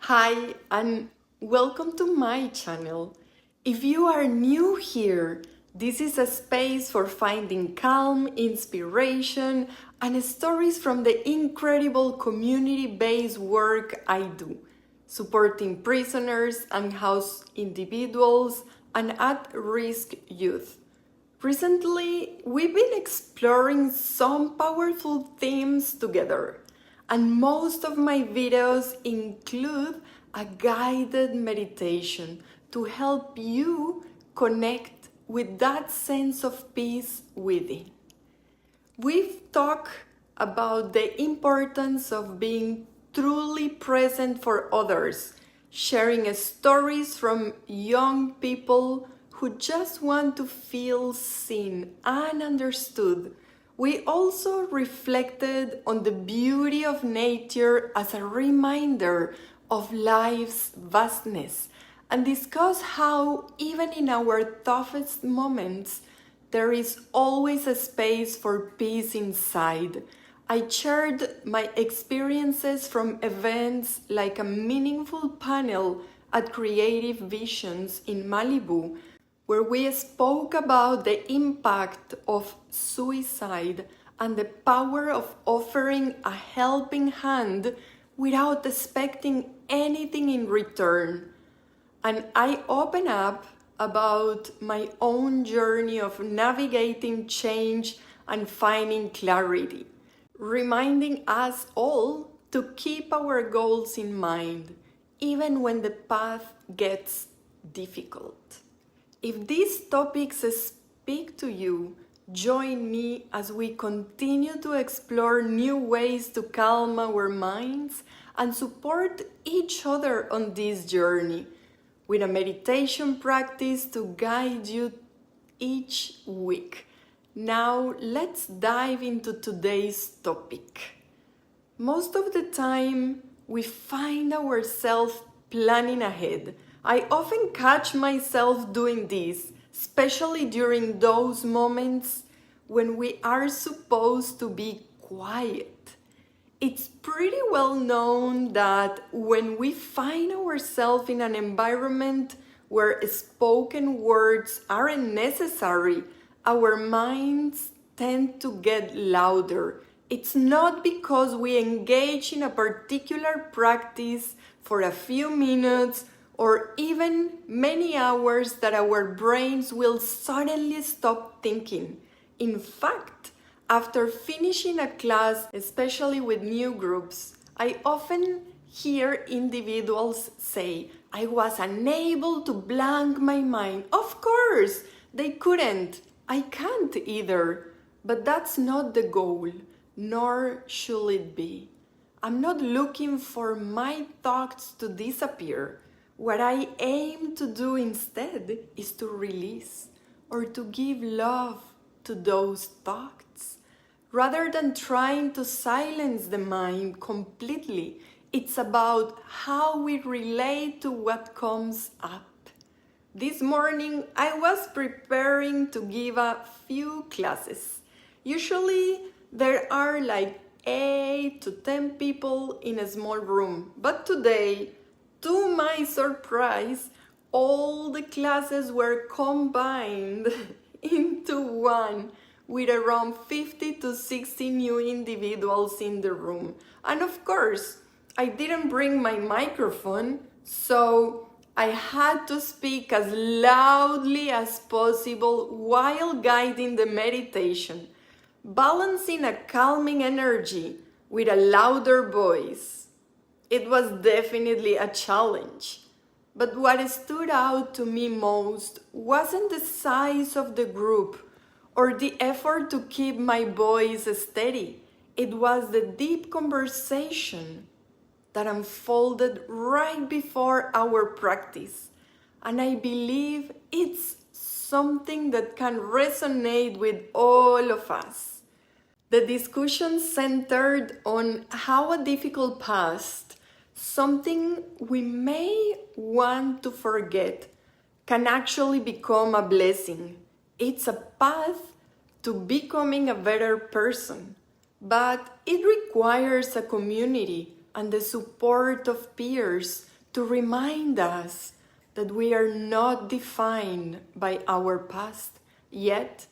Hi, and welcome to my channel. If you are new here, this is a space for finding calm, inspiration, and stories from the incredible community-based work I do, supporting prisoners and housed individuals and at-risk youth. Recently, we've been exploring some powerful themes together, and most of my videos include a guided meditation to help you connect with that sense of peace within. We've talked about the importance of being truly present for others, sharing stories from young people who just want to feel seen and understood. We also reflected on the beauty of nature as a reminder of life's vastness and discussed how, even in our toughest moments, there is always a space for peace inside. I shared my experiences from events like a meaningful panel at Creative Visions in Malibu, where we spoke about the impact of suicide and the power of offering a helping hand without expecting anything in return. And I open up about my own journey of navigating change and finding clarity, reminding us all to keep our goals in mind, even when the path gets difficult. If these topics speak to you, join me as we continue to explore new ways to calm our minds and support each other on this journey, with a meditation practice to guide you each week. Now let's dive into today's topic. Most of the time, we find ourselves planning ahead. I often catch myself doing this, especially during those moments when we are supposed to be quiet. It's pretty well known that when we find ourselves in an environment where spoken words aren't necessary, our minds tend to get louder. It's not because we engage in a particular practice for a few minutes or even many hours that our brains will suddenly stop thinking. In fact, after finishing a class, especially with new groups, I often hear individuals say, "I was unable to blank my mind." Of course, they couldn't. I can't either. But that's not the goal, nor should it be. I'm not looking for my thoughts to disappear. What I aim to do instead is to release or to give love to those thoughts. Rather than trying to silence the mind completely, it's about how we relate to what comes up. This morning, I was preparing to give a few classes. Usually, there are like 8 to 10 people in a small room, but today, to my surprise, all the classes were combined into one, with around 50 to 60 new individuals in the room. And of course, I didn't bring my microphone, so I had to speak as loudly as possible while guiding the meditation, balancing a calming energy with a louder voice. It was definitely a challenge. But what stood out to me most wasn't the size of the group or the effort to keep my voice steady. It was the deep conversation that unfolded right before our practice. And I believe it's something that can resonate with all of us. The discussion centered on how a difficult past, something we may want to forget, can actually become a blessing. It's a path to becoming a better person, but it requires a community and the support of peers to remind us that we are not defined by our past. Yet,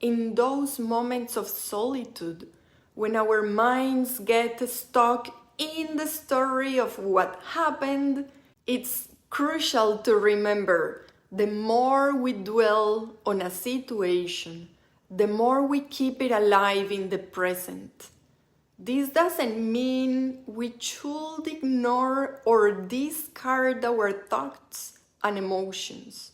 in those moments of solitude, when our minds get stuck in the story of what happened, it's crucial to remember the more we dwell on a situation, the more we keep it alive in the present. This doesn't mean we should ignore or discard our thoughts and emotions.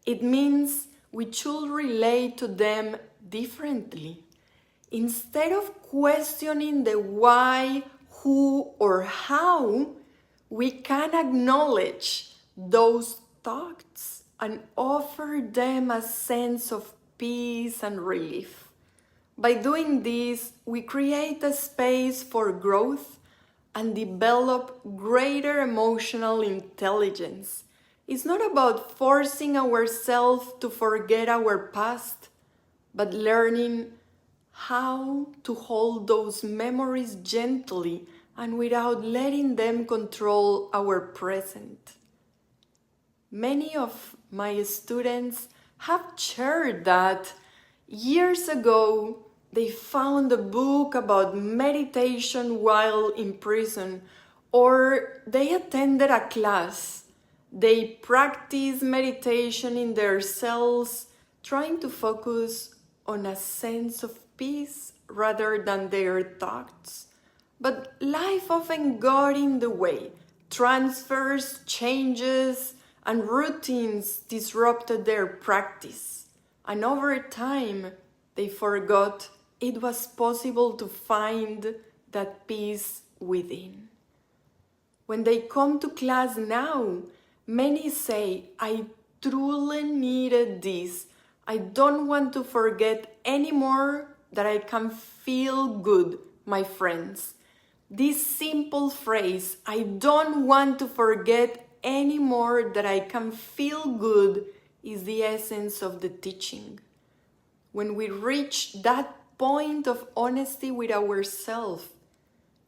It means we should relate to them differently. Instead of questioning the why, who, or how, we can acknowledge those thoughts and offer them a sense of peace and relief. By doing this, we create a space for growth and develop greater emotional intelligence. It's not about forcing ourselves to forget our past, but learning how to hold those memories gently and without letting them control our present. Many of my students have shared that years ago they found a book about meditation while in prison, or they attended a class. They practiced meditation in their cells, trying to focus on a sense of peace rather than their thoughts. But life often got in the way. Transfers, changes, and routines disrupted their practice. And over time, they forgot it was possible to find that peace within. When they come to class now, many say, I truly needed this. I don't want to forget anymore that I can feel good, my friends. This simple phrase, I don't want to forget anymore that I can feel good, is the essence of the teaching. When we reach that point of honesty with ourselves,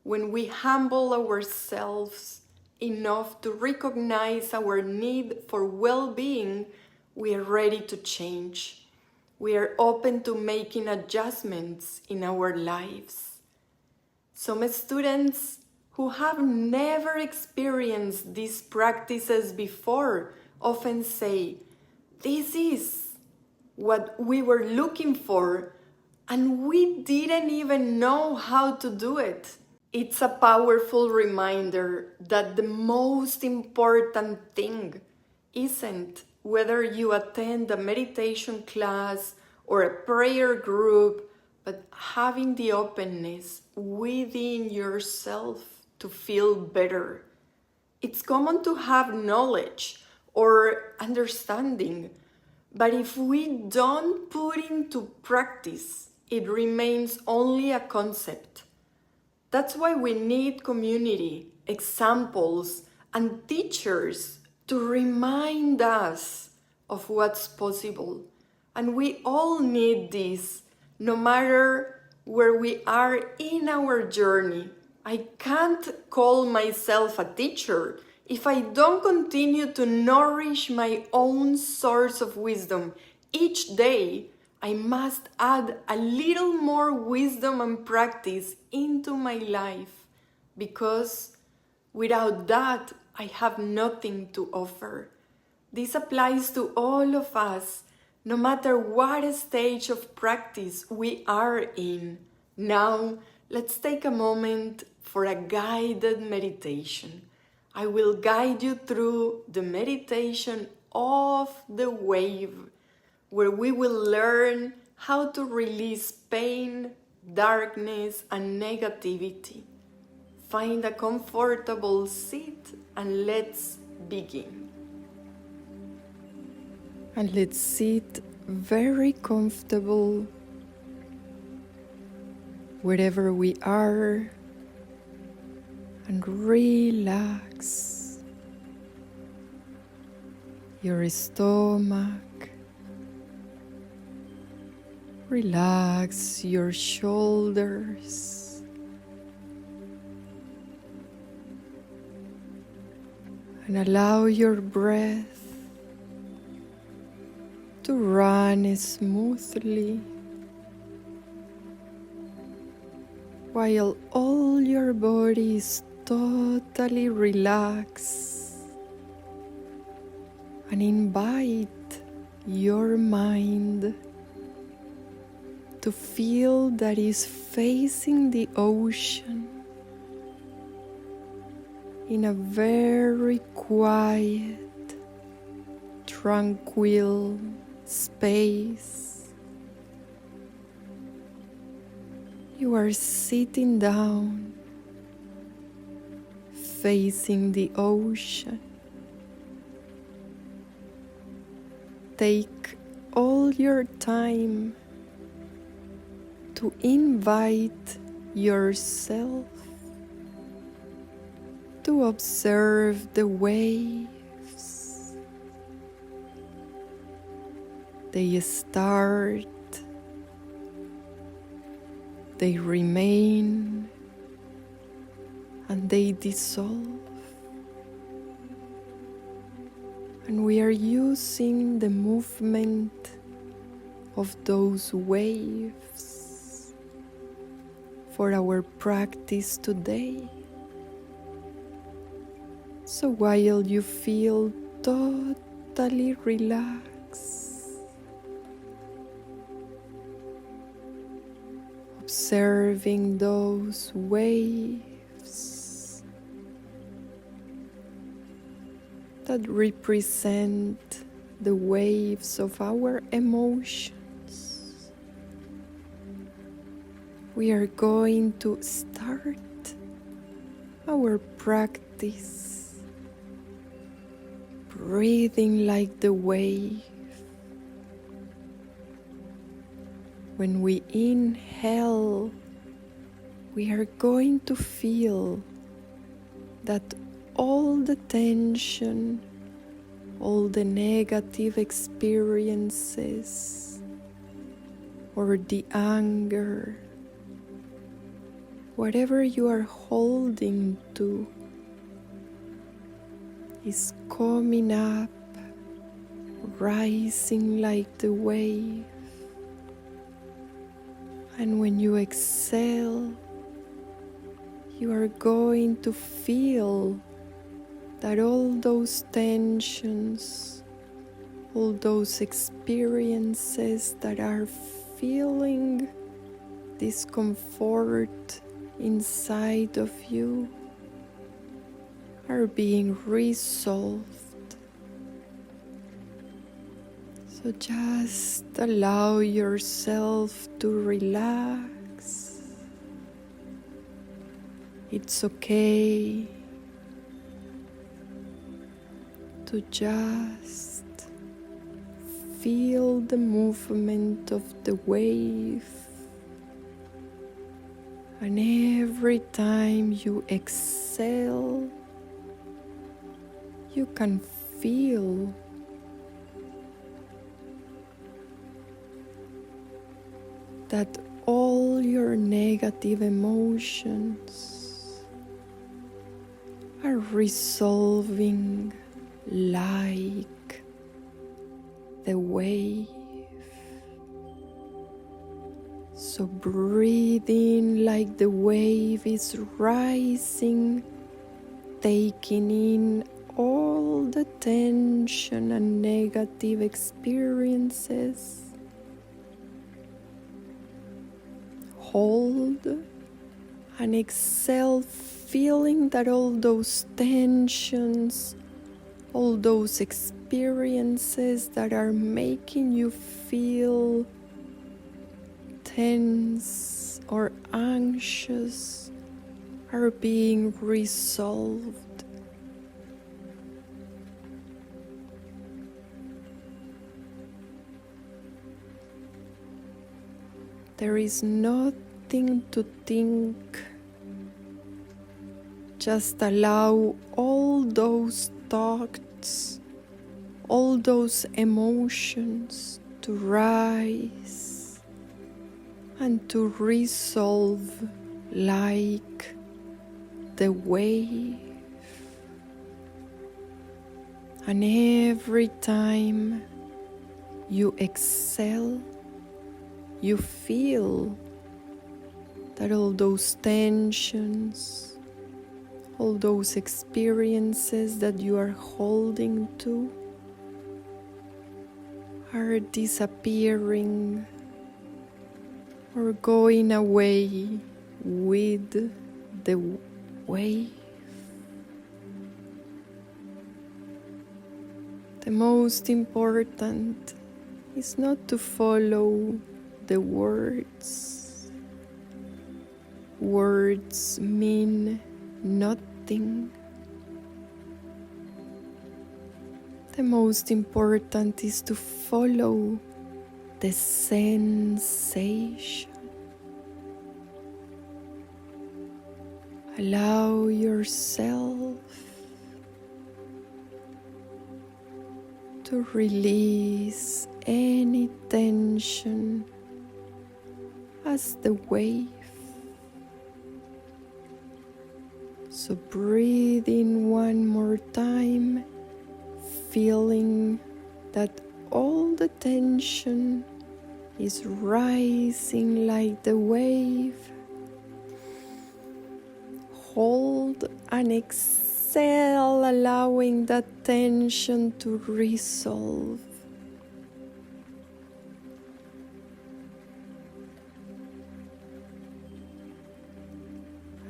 when we humble ourselves enough to recognize our need for well-being, we are ready to change. We are open to making adjustments in our lives. Some students who have never experienced these practices before often say, this is what we were looking for, and we didn't even know how to do it. It's a powerful reminder that the most important thing isn't whether you attend a meditation class or a prayer group, but having the openness within yourself to feel better. It's common to have knowledge or understanding, but if we don't put into practice, it remains only a concept. That's why we need community, examples, and teachers to remind us of what's possible. And we all need this, no matter where we are in our journey. I can't call myself a teacher if I don't continue to nourish my own source of wisdom. Each day, I must add a little more wisdom and practice into my life, because without that, I have nothing to offer. This applies to all of us, no matter what stage of practice we are in. Now, let's take a moment for a guided meditation. I will guide you through the meditation of the wave, where we will learn how to release pain, darkness, and negativity. Find a comfortable seat and let's begin. And let's sit very comfortable wherever we are, and relax your stomach, relax your shoulders, And allow your breath to run smoothly while all your body is totally relaxed, and invite your mind to feel that is facing the ocean in a very quiet, tranquil space. You are sitting down, facing the ocean. Take all your time to invite yourself to observe the waves. They start, they remain, and they dissolve. And we are using the movement of those waves for our practice today. So while you feel totally relaxed, observing those waves that represent the waves of our emotions, we are going to start our practice breathing like the wave. When we inhale, we are going to feel that all the tension, all the negative experiences, or the anger, whatever you are holding to, is coming up, rising like the wave. And when you exhale, you are going to feel that all those tensions, all those experiences that are feeling discomfort inside of you are being resolved. So just allow yourself to relax. It's okay to just feel the movement of the wave. And every time you exhale, you can feel that all your negative emotions are resolving like the wave. So breathe in like the wave is rising, taking in all the tension and negative experiences. Hold and exhale, feeling that all those tensions, all those experiences that are making you feel tense or anxious are being resolved. There is nothing to think. Just allow all those thoughts, all those emotions to rise and to resolve like the wave. And every time you exhale, you feel that all those tensions, all those experiences that you are holding to are disappearing or going away with the wave. The most important is not to follow the words. Words mean nothing. The most important is to follow the sensation. Allow yourself to release any tension as the wave. So breathe in one more time, feeling that all the tension is rising like the wave. Hold and exhale, allowing that tension to resolve.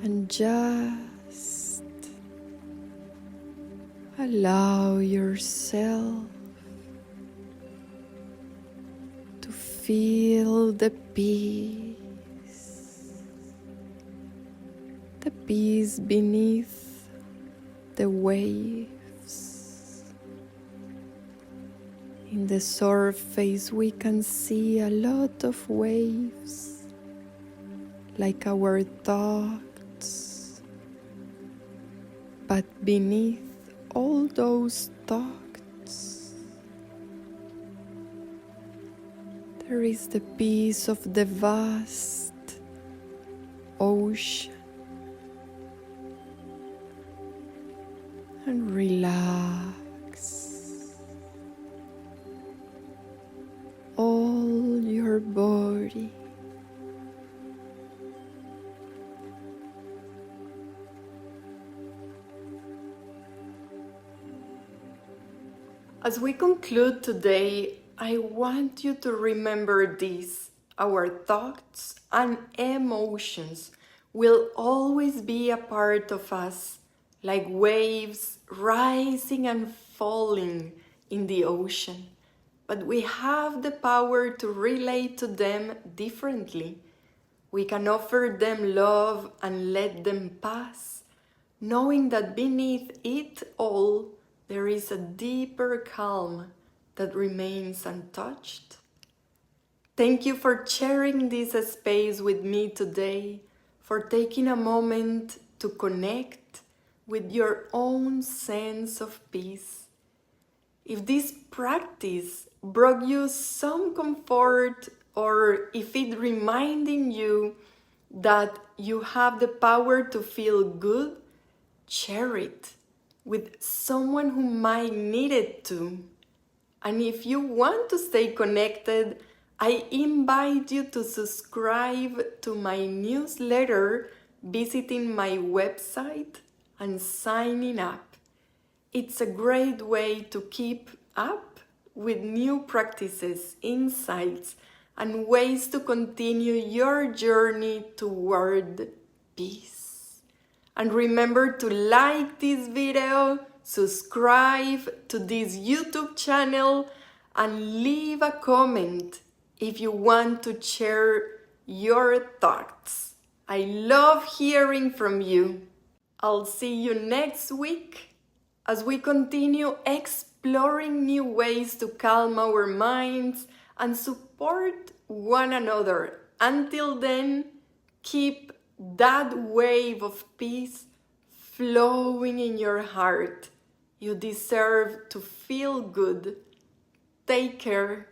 And just allow yourself to feel the peace beneath the waves. In the surface we can see a lot of waves, like our thoughts, but beneath all those thoughts, there is the peace of the vast ocean. And relax all your body. As we conclude today, I want you to remember this: our thoughts and emotions will always be a part of us, like waves rising and falling in the ocean. But we have the power to relate to them differently. We can offer them love and let them pass, knowing that beneath it all there is a deeper calm that remains untouched. Thank you for sharing this space with me today, for taking a moment to connect with your own sense of peace. If this practice brought you some comfort, or if it reminding you that you have the power to feel good, share it with someone who might need it too. And if you want to stay connected, I invite you to subscribe to my newsletter, visiting my website and signing up. It's a great way to keep up with new practices, insights, and ways to continue your journey toward peace. And remember to like this video, subscribe to this YouTube channel, and leave a comment if you want to share your thoughts. I love hearing from you. I'll see you next week as we continue exploring new ways to calm our minds and support one another. Until then, keep that wave of peace flowing in your heart. You deserve to feel good. Take care.